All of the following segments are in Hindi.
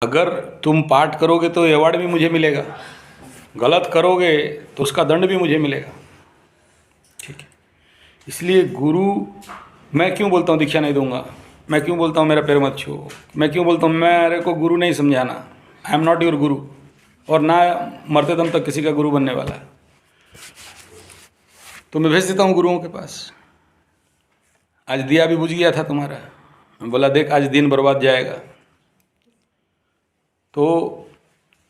अगर तुम पाठ करोगे तो अवार्ड भी मुझे मिलेगा, गलत करोगे तो उसका दंड भी मुझे मिलेगा। ठीक है, इसलिए गुरु, मैं क्यों बोलता हूँ दीक्षा नहीं दूंगा, मैं क्यों बोलता हूँ मेरा पैर मत छू, मैं क्यों बोलता हूँ मेरे को गुरु नहीं समझाना, आई एम नॉट योर गुरु, और ना मरते दम तक किसी का गुरु बनने वाला है। तो मैं भेज देता हूँ गुरुओं के पास। आज दिया भी बुझ गया था तुम्हारा, मैं बोला देख आज दिन बर्बाद जाएगा। तो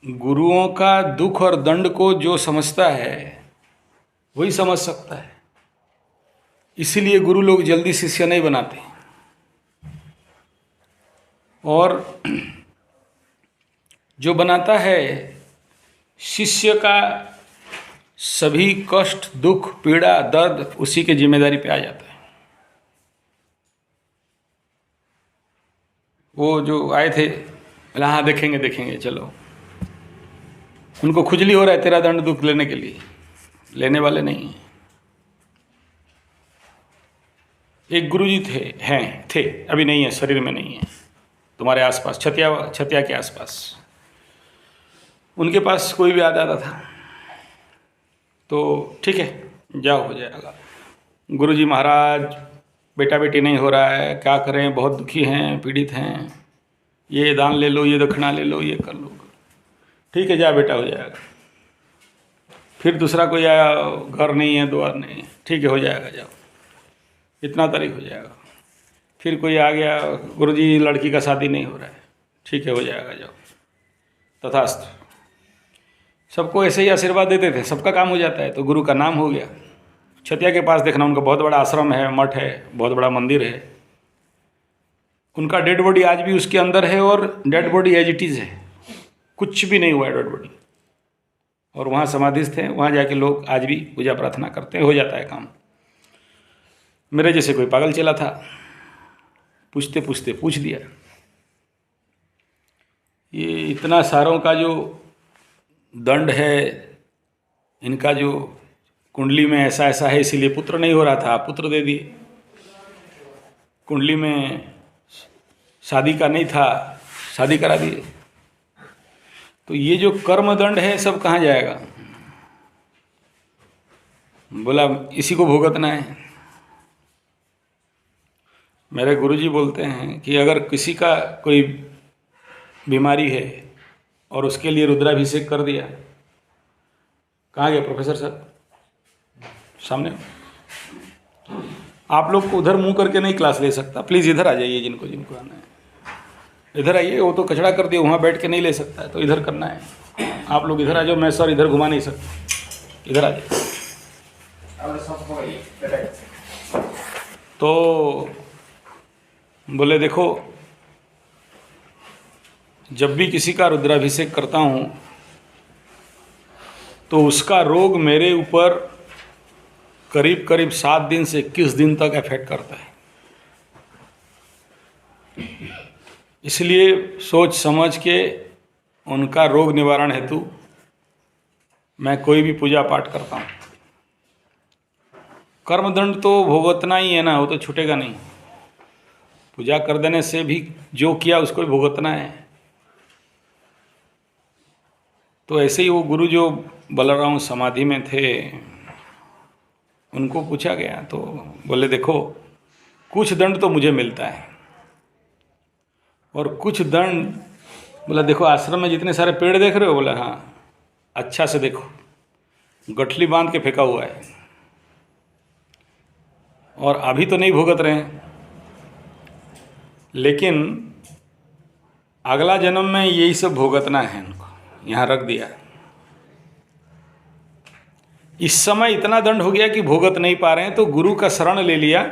गुरुओं का दुख और दंड को जो समझता है वही समझ सकता है, इसीलिए गुरु लोग जल्दी शिष्य नहीं बनाते। और जो बनाता है शिष्य का सभी कष्ट, दुख, पीड़ा, दर्द उसी के जिम्मेदारी पे आ जाता है। वो जो आए थे बोला हाँ देखेंगे देखेंगे चलो, उनको खुजली हो रहा है तेरा दंड दुख लेने के लिए, लेने वाले नहीं हैं। एक गुरुजी थे, अभी नहीं है, शरीर में नहीं है, तुम्हारे आसपास, छतिया के आसपास। उनके पास कोई भी आ जाता था तो ठीक है जाओ हो जाएगा। गुरुजी महाराज बेटा बेटी नहीं हो रहा है, क्या करें, बहुत दुखी हैं, पीड़ित हैं, ये दान ले लो, ये दक्षिणा ले लो, ये कर लो। ठीक है जा बेटा हो जाएगा। फिर दूसरा कोई आया, घर नहीं है, द्वार नहीं है, ठीक है हो जाएगा जाओ, इतना तारीख हो जाएगा। फिर कोई आ गया, गुरुजी लड़की का शादी नहीं हो रहा है, ठीक है हो जाएगा जाओ, तथास्तु। सबको ऐसे ही आशीर्वाद देते थे, सबका काम हो जाता है, तो गुरु का नाम हो गया। छतिया के पास देखना, उनका बहुत बड़ा आश्रम है, मठ है, बहुत बड़ा मंदिर है। उनका डेड बॉडी आज भी उसके अंदर है, और dead body as it is है, कुछ भी नहीं हुआ है डेड बॉडी। और वहाँ समाधिस्थ हैं, वहाँ जाके लोग आज भी पूजा प्रार्थना करते हैं, हो जाता है काम। मेरे जैसे कोई पागल चला था, पूछते पूछते पूछ दिया, ये इतना सारों का जो दंड है, इनका जो कुंडली में ऐसा ऐसा है, इसीलिए पुत्र नहीं हो रहा था, पुत्र दे दिए। कुंडली में शादी का नहीं था, शादी करा दिए। तो ये जो कर्म दंड है सब कहाँ जाएगा? बोला इसी को भुगतना है। मेरे गुरुजी बोलते हैं कि अगर किसी का कोई बीमारी है और उसके लिए रुद्राभिषेक कर दिया, कहाँ गए प्रोफेसर साहब? सामने। आप लोग को उधर मुंह करके नहीं क्लास ले सकता, प्लीज़ इधर आ जाइए, जिनको जिनको आना है इधर आइए। वो तो कचड़ा कर दिए, वहाँ बैठ के नहीं ले सकता है, तो इधर करना है। आप लोग इधर आ जाओ, मैं सर इधर घुमा नहीं सकता, इधर आ जाइए। तो बोले देखो, जब भी किसी का रुद्राभिषेक करता हूँ तो उसका रोग मेरे ऊपर करीब करीब 7 दिन से 21 दिन तक इफेक्ट करता है। इसलिए सोच समझ के उनका रोग निवारण हेतु मैं कोई भी पूजा पाठ करता हूँ। कर्मदंड तो भुगतना ही है ना, वो तो छूटेगा नहीं। पूजा कर देने से भी जो किया उसको भी भुगतना है। तो ऐसे ही वो गुरु जो बलराम समाधि में थे, उनको पूछा गया तो बोले देखो, कुछ दंड तो मुझे मिलता है और कुछ दंड, बोला देखो आश्रम में जितने सारे पेड़ देख रहे हो, बोला हाँ अच्छा से देखो, गठली बांध के फेंका हुआ है और अभी तो नहीं भुगत रहे हैं, लेकिन अगला जन्म में यही सब भुगतना है इनको, यहाँ रख दिया। इस समय इतना दंड हो गया कि भुगत नहीं पा रहे हैं, तो गुरु का शरण ले लिया,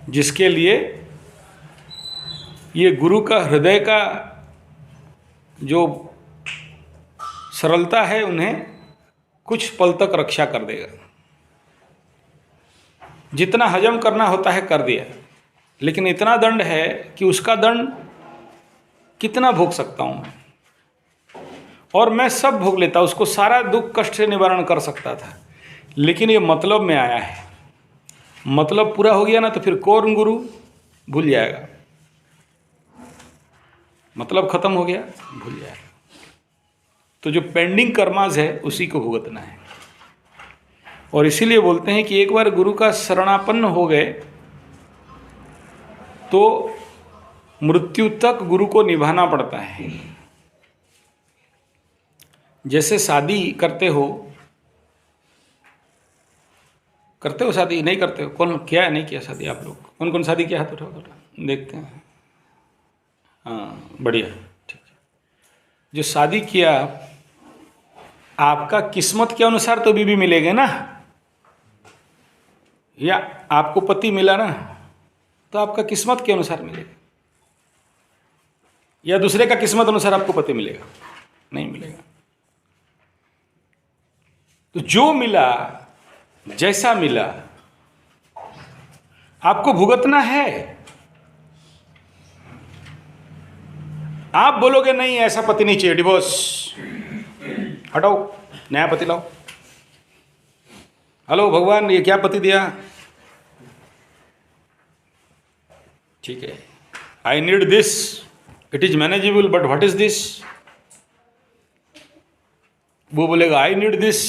जिसके लिए ये गुरु का हृदय का जो सरलता है उन्हें कुछ पल तक रक्षा कर देगा। जितना हजम करना होता है कर दिया, लेकिन इतना दंड है कि उसका दंड कितना भोग सकता हूँ मैं, और मैं सब भोग लेता, उसको सारा दुख कष्ट से निवारण कर सकता था। लेकिन ये मतलब में आया है, मतलब पूरा हो गया ना, तो फिर कौन गुरु भूल जाएगा। मतलब खत्म हो गया, भूल जाए। तो जो पेंडिंग कर्माज है उसी को भुगतना है। और इसीलिए बोलते हैं कि एक बार गुरु का शरणापन्न हो गए तो मृत्यु तक गुरु को निभाना पड़ता है। जैसे शादी करते हो शादी? नहीं करते हो? कौन किया है, नहीं किया शादी आप लोग? कौन कौन शादी किया? हाथ उठाओ थोड़ा देखते हैं। हाँ बढ़िया, ठीक है। जो शादी किया, आपका किस्मत के अनुसार तो बीवी मिलेगा ना, या आपको पति मिला ना तो आपका किस्मत के अनुसार मिलेगा, या दूसरे का किस्मत अनुसार आपको पति मिलेगा? नहीं मिलेगा। तो जो मिला, जैसा मिला, आपको भुगतना है। आप बोलोगे नहीं ऐसा पति नहीं चाहिए, डिवोर्स, हटाओ, नया पति लाओ। हेलो भगवान, ये क्या पति दिया? ठीक है, I need this, it is manageable, but what is this? वो बोलेगा I need this,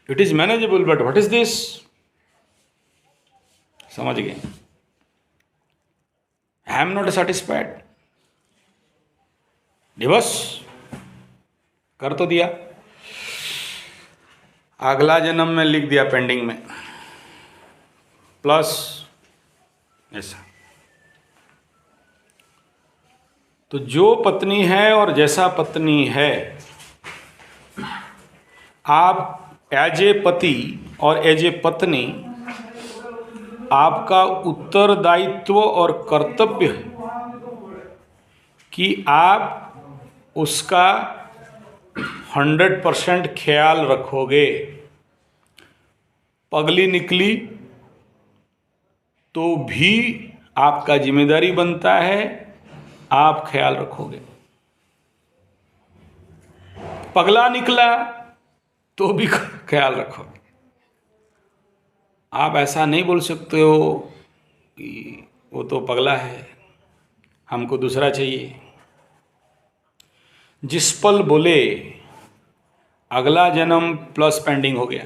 it is manageable, but what is this? समझ गए? I am not satisfied, divorce कर तो दिया, अगला जन्म में लिख दिया पेंडिंग में प्लस ऐसा। तो जो पत्नी है और जैसा पत्नी है, आप एज ए पति और एज ए पत्नी, आपका उत्तरदायित्व और कर्तव्य है कि आप उसका 100% ख्याल रखोगे। पगली निकली तो भी आपका जिम्मेदारी बनता है, आप ख्याल रखोगे। पगला निकला तो भी ख्याल रखोगे। आप ऐसा नहीं बोल सकते हो कि वो तो पगला है, हमको दूसरा चाहिए। जिस पल बोले अगला जन्म प्लस पेंडिंग हो गया,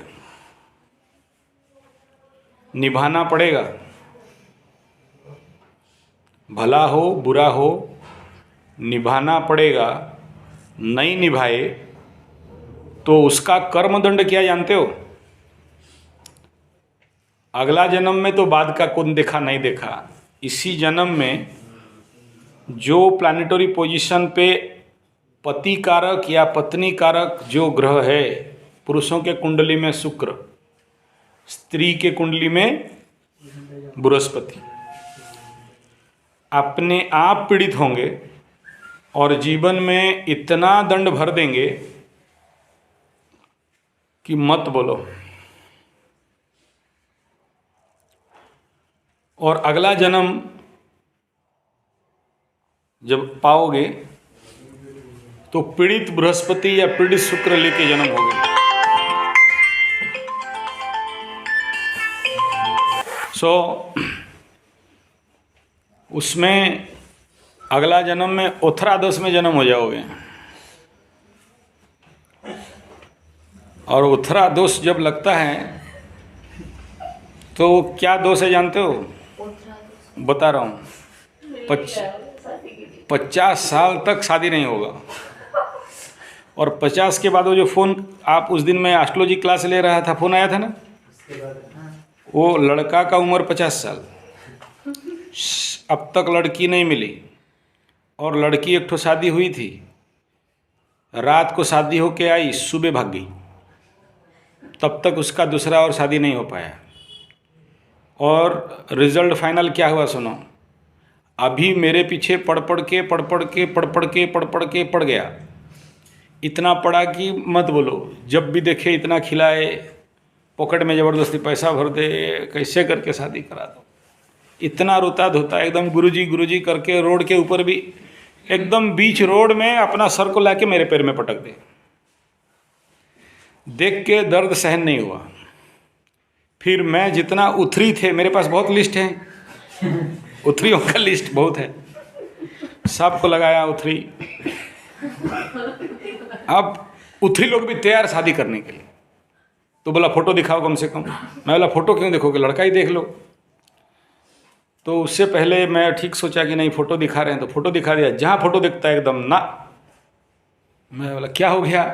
निभाना पड़ेगा, भला हो बुरा हो निभाना पड़ेगा। नहीं निभाए तो उसका कर्मदंड क्या जानते हो? अगला जन्म में तो बाद का कौन देखा नहीं देखा, इसी जन्म में जो प्लैनेटरी पोजीशन पे पति कारक या पत्नी कारक जो ग्रह है, पुरुषों के कुंडली में शुक्र, स्त्री के कुंडली में बृहस्पति, अपने आप पीड़ित होंगे और जीवन में इतना दंड भर देंगे कि मत बोलो। और अगला जन्म जब पाओगे तो पीड़ित बृहस्पति या पीड़ित शुक्र लेके जन्म होगे। उसमें अगला जन्म में ओथरा दोष में जन्म हो जाओगे। और ओथरा दोष जब लगता है तो क्या दोष है जानते हो? बता रहा हूँ, 50 साल तक शादी नहीं होगा। और 50 के बाद वो जो फ़ोन, आप उस दिन मैं एस्ट्रोलॉजी क्लास ले रहा था, फ़ोन आया था ना, वो लड़का का उम्र 50 साल, अब तक लड़की नहीं मिली। और लड़की एक ठो शादी हुई थी, रात को शादी होके आई, सुबह भाग गई, तब तक उसका दूसरा और शादी नहीं हो पाया। और रिजल्ट फाइनल क्या हुआ सुनो, अभी मेरे पीछे पढ़ पढ़ के पड़ गया। इतना पड़ा कि मत बोलो, जब भी देखे इतना खिलाए, पॉकेट में ज़बरदस्ती पैसा भर दे, कैसे करके शादी करा दो। इतना रोता धोता एकदम गुरुजी करके रोड के ऊपर भी, एकदम बीच रोड में अपना सर को लाके मेरे पैर में पटक दे। देख के दर्द सहन नहीं हुआ। फिर मैं जितना उथरी थे, मेरे पास बहुत लिस्ट है, उथरियों का लिस्ट बहुत है, सबको लगाया उथरी। अब उथरी लोग भी तैयार शादी करने के लिए, तो बोला फोटो दिखाओ कम से कम। मैं बोला फोटो क्यों देखोगे, लड़का ही देख लो। तो उससे पहले मैं ठीक सोचा कि नहीं फोटो दिखा रहे हैं, तो फोटो दिखा दिया। जहाँ फोटो दिखता है एकदम ना। मैं बोला क्या हो गया,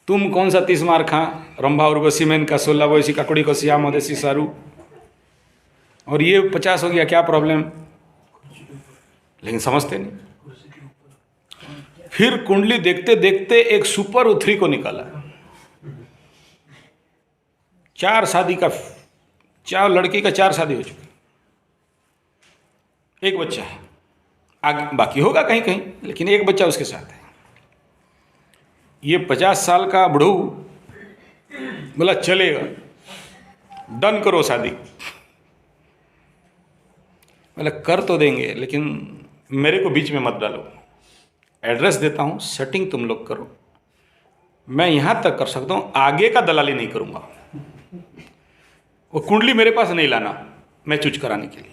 तुम कौन सा 30 मार खा, रंभा उर्वशी में इनका 16 वैसी काकुड़ी को श्याम मदेशी सारू, और ये 50 हो गया, क्या प्रॉब्लम। लेकिन समझते नहीं। फिर कुंडली देखते देखते एक सुपर उथरी को निकाला। 4 शादी का, 4 लड़की का 4 शादी हो चुकी, एक बच्चा है, आगे बाकी होगा कहीं कहीं, लेकिन एक बच्चा उसके साथ है। ये 50 साल का बुढ़ऊ बोला चलेगा, डन करो शादी। बोला कर तो देंगे, लेकिन मेरे को बीच में मत डालो। एड्रेस देता हूँ, सेटिंग तुम लोग करो, मैं यहाँ तक कर सकता हूँ, आगे का दलाली नहीं करूँगा। वो कुंडली मेरे पास नहीं लाना मैं चूज कराने के लिए,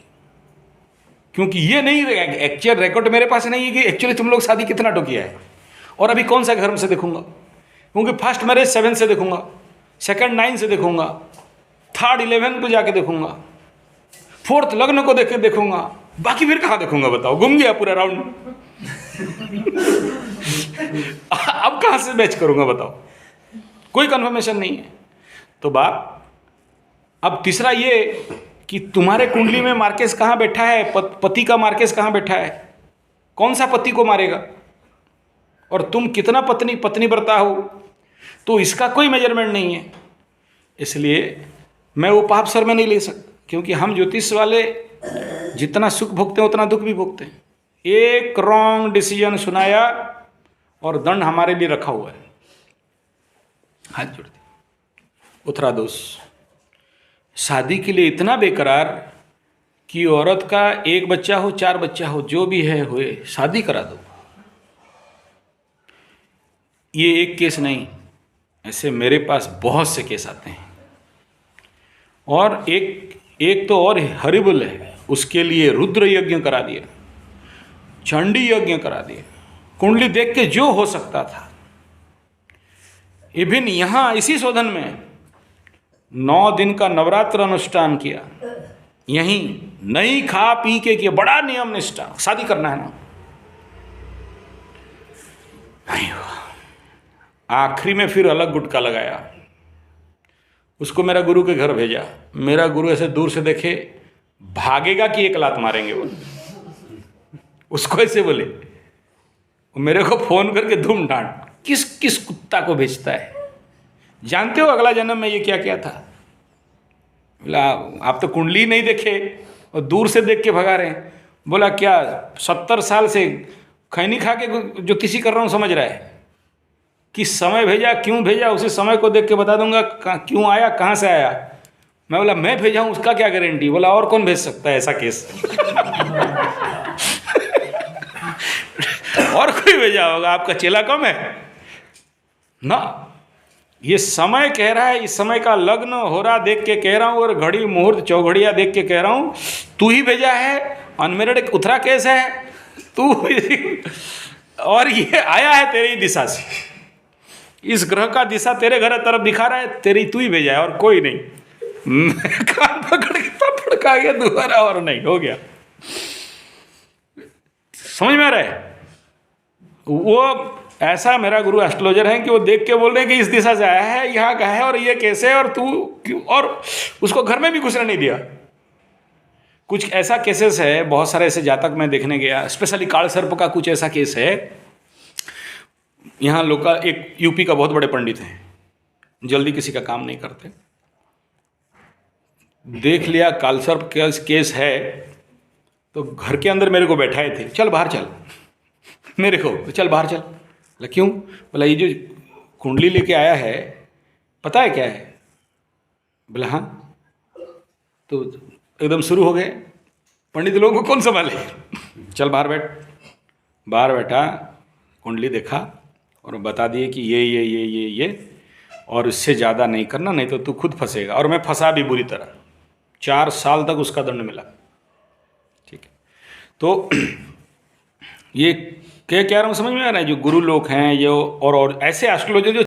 क्योंकि ये नहीं एक्चुअल रिकॉर्ड मेरे पास नहीं है कि एक्चुअली तुम लोग शादी कितना तो किया है, और अभी कौन सा घर से देखूंगा। क्योंकि फर्स्ट मैरिज 7 से देखूंगा, सेकंड 9 से देखूंगा, थर्ड 11 पे जाके देखूंगा, फोर्थ लग्न को देख के देखूंगा, बाकी फिर कहाँ देखूंगा बताओ, घूम गया पूरा राउंड। अब कहाँ से मैच करूंगा बताओ, कोई कंफर्मेशन नहीं है। तो बात अब तीसरा ये कि तुम्हारे कुंडली में मार्केस कहाँ बैठा है, पति का मार्केस कहाँ बैठा है, कौन सा पति को मारेगा, और तुम कितना पत्नी व्रता हो, तो इसका कोई मेजरमेंट नहीं है। इसलिए मैं वो पाप सर में नहीं ले सकता, क्योंकि हम ज्योतिष वाले जितना सुख भोगते हैं उतना दुख भी भोगते हैं। एक रॉन्ग डिसीजन सुनाया और दंड हमारे लिए रखा हुआ है। हाथ जोड़ दिया, उतरा दोष। शादी के लिए इतना बेकरार कि औरत का 1 बच्चा हो 4 बच्चा हो, जो भी है हुए, शादी करा दो। ये एक केस नहीं, ऐसे मेरे पास बहुत से केस आते हैं। और एक तो और हरिबल है, उसके लिए रुद्र यज्ञ करा दिया, चंडी यज्ञ करा दिया, कुंडली देख के जो हो सकता था। इवन यहाँ इसी शोधन में 9 दिन का नवरात्र अनुष्ठान किया, यहीं नहीं खा पी के किया, बड़ा नियम निष्ठा। शादी करना है ना, नहीं हुआ। आखिरी में फिर अलग गुटका लगाया, उसको मेरा गुरु के घर भेजा। मेरा गुरु ऐसे दूर से देखे, भागेगा कि 1 लात मारेंगे वो। उसको ऐसे बोले, मेरे को फोन करके धूम डांट, किस किस कुत्ता को भेजता है, जानते हो अगला जन्म में ये क्या क्या था। बोला आप तो कुंडली नहीं देखे और दूर से देख के भगा रहे हैं। बोला क्या 70 साल से खैनी खा के ज्योतिषी कर रहा हूँ, समझ रहा है कि समय भेजा क्यों भेजा, उसी समय को देख के बता दूंगा क्यों आया, कहाँ से आया। मैं बोला मैं भेजा हूँ उसका क्या गारंटी। बोला और कौन भेज सकता है ऐसा केस। और कोई भेजा होगा, आपका चेला कम है ना। ये समय कह रहा है, इस समय का लग्न हो रहा देख के कह रहा हूँ, और घड़ी मुहूर्त चौघड़िया देख के कह रहा हूँ, तू ही भेजा है। अनमेरिड उथरा केस है तू, और ये आया है तेरी दिशा से, इस ग्रह का दिशा तेरे घर तरफ दिखा रहा है, तेरी तू ही भेजा है और कोई नहीं। कान पकड़ के फड़का गया दोबारा, और नहीं हो गया। समझ में आ रहा है। वो ऐसा मेरा गुरु एस्ट्रोलॉजर है कि वो देख के बोल रहे हैं कि इस दिशा से आया है, यहाँ का है, और ये कैसे है, और तू क्यों, और उसको घर में भी घुसने नहीं दिया। कुछ ऐसा केसेस है, बहुत सारे ऐसे जातक मैं देखने गया, स्पेशली काल सर्प का कुछ ऐसा केस है। यहाँ लोकल एक यूपी का बहुत बड़े पंडित हैं, जल्दी किसी का काम नहीं करते। देख लिया काल सर्प केस है, तो घर के अंदर मेरे को बैठाए थे, चल बाहर चल, मेरे को चल बाहर चल। बोला क्यों। बोला ये जो कुंडली लेके आया है पता है क्या है। बोला हाँ। तो एकदम शुरू हो गए, पंडित लोगों को कौन संभाले। चल बाहर बैठ। बाहर बैठा, कुंडली देखा और बता दिए कि ये और इससे ज़्यादा नहीं करना, नहीं तो तू खुद फंसेगा। और मैं फंसा भी बुरी तरह, 4 साल तक उसका दंड मिला। ठीक है। तो ये क्या कह रहा हूँ समझ में आ रहा है? जो गुरु लोग हैं, जो और ऐसे एस्ट्रोलॉजर जो